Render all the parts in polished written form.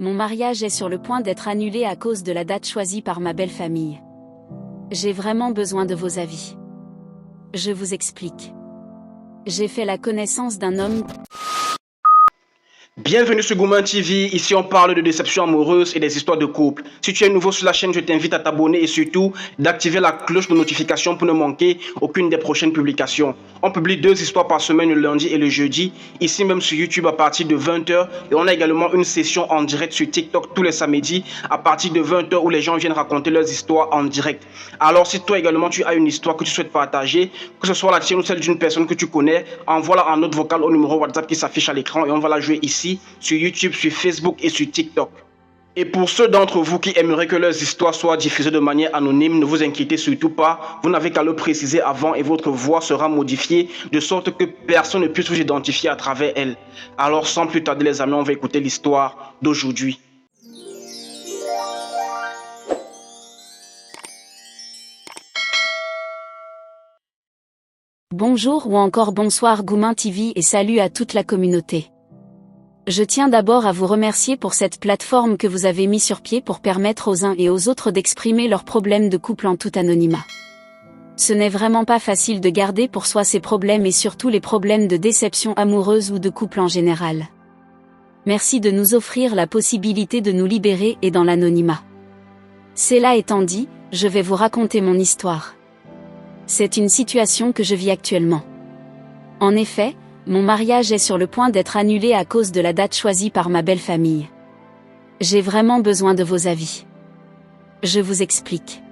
Mon mariage est sur le point d'être annulé à cause de la date choisie par ma belle famille. J'ai vraiment besoin de vos avis. Je vous explique. J'ai fait la connaissance d'un homme. Bienvenue sur Gouman TV, ici on parle de déception amoureuse et des histoires de couple. Si tu es nouveau sur la chaîne, je t'invite à t'abonner et surtout d'activer la cloche de notification pour ne manquer aucune des prochaines publications. On publie 2 histoires par semaine le lundi et le jeudi, ici même sur YouTube à partir de 20h et on a également une session en direct sur TikTok tous les samedis à partir de 20h où les gens viennent raconter leurs histoires en direct. Alors si toi également tu as une histoire que tu souhaites partager, que ce soit la tienne ou celle d'une personne que tu connais, envoie-la en note vocale au numéro WhatsApp qui s'affiche à l'écran et on va la jouer ici sur YouTube, sur Facebook et sur TikTok. Et pour ceux d'entre vous qui aimeraient que leurs histoires soient diffusées de manière anonyme, ne vous inquiétez surtout pas, vous n'avez qu'à le préciser avant et votre voix sera modifiée de sorte que personne ne puisse vous identifier à travers elle. Alors sans plus tarder les amis, on va écouter l'histoire d'aujourd'hui. Bonjour ou encore bonsoir Gouman TV et salut à toute la communauté. Je tiens d'abord à vous remercier pour cette plateforme que vous avez mis sur pied pour permettre aux uns et aux autres d'exprimer leurs problèmes de couple en tout anonymat. Ce n'est vraiment pas facile de garder pour soi ces problèmes et surtout les problèmes de déception amoureuse ou de couple en général. Merci de nous offrir la possibilité de nous libérer et dans l'anonymat. Cela étant dit, je vais vous raconter mon histoire. C'est une situation que je vis actuellement. En effet, mon mariage est sur le point d'être annulé à cause de la date choisie par ma belle famille. J'ai vraiment besoin de vos avis. Je vous explique.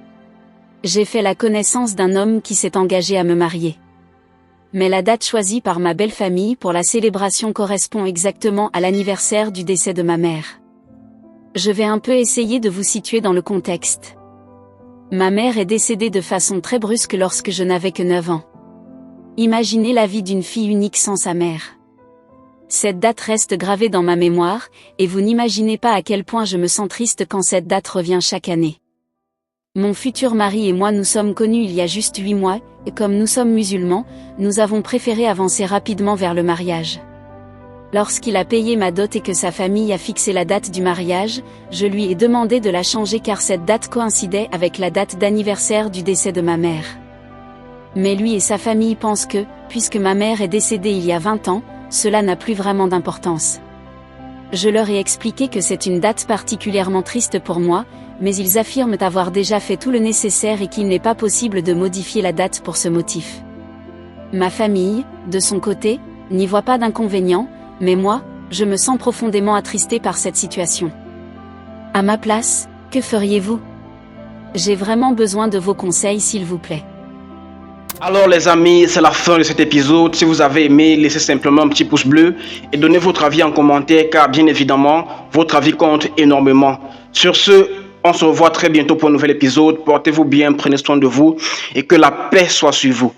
J'ai fait la connaissance d'un homme qui s'est engagé à me marier. Mais la date choisie par ma belle famille pour la célébration correspond exactement à l'anniversaire du décès de ma mère. Je vais un peu essayer de vous situer dans le contexte. Ma mère est décédée de façon très brusque lorsque je n'avais que 9 ans. Imaginez la vie d'une fille unique sans sa mère. Cette date reste gravée dans ma mémoire, et vous n'imaginez pas à quel point je me sens triste quand cette date revient chaque année. Mon futur mari et moi nous sommes connus il y a juste 8 mois, et comme nous sommes musulmans, nous avons préféré avancer rapidement vers le mariage. Lorsqu'il a payé ma dot et que sa famille a fixé la date du mariage, je lui ai demandé de la changer car cette date coïncidait avec la date d'anniversaire du décès de ma mère. Mais lui et sa famille pensent que, puisque ma mère est décédée il y a 20 ans, cela n'a plus vraiment d'importance. Je leur ai expliqué que c'est une date particulièrement triste pour moi, mais ils affirment avoir déjà fait tout le nécessaire et qu'il n'est pas possible de modifier la date pour ce motif. Ma famille, de son côté, n'y voit pas d'inconvénient, mais moi, je me sens profondément attristée par cette situation. À ma place, que feriez-vous? J'ai vraiment besoin de vos conseils s'il vous plaît. Alors les amis, c'est la fin de cet épisode. Si vous avez aimé, laissez simplement un petit pouce bleu et donnez votre avis en commentaire car bien évidemment, votre avis compte énormément. Sur ce, on se revoit très bientôt pour un nouvel épisode. Portez-vous bien, prenez soin de vous et que la paix soit sur vous.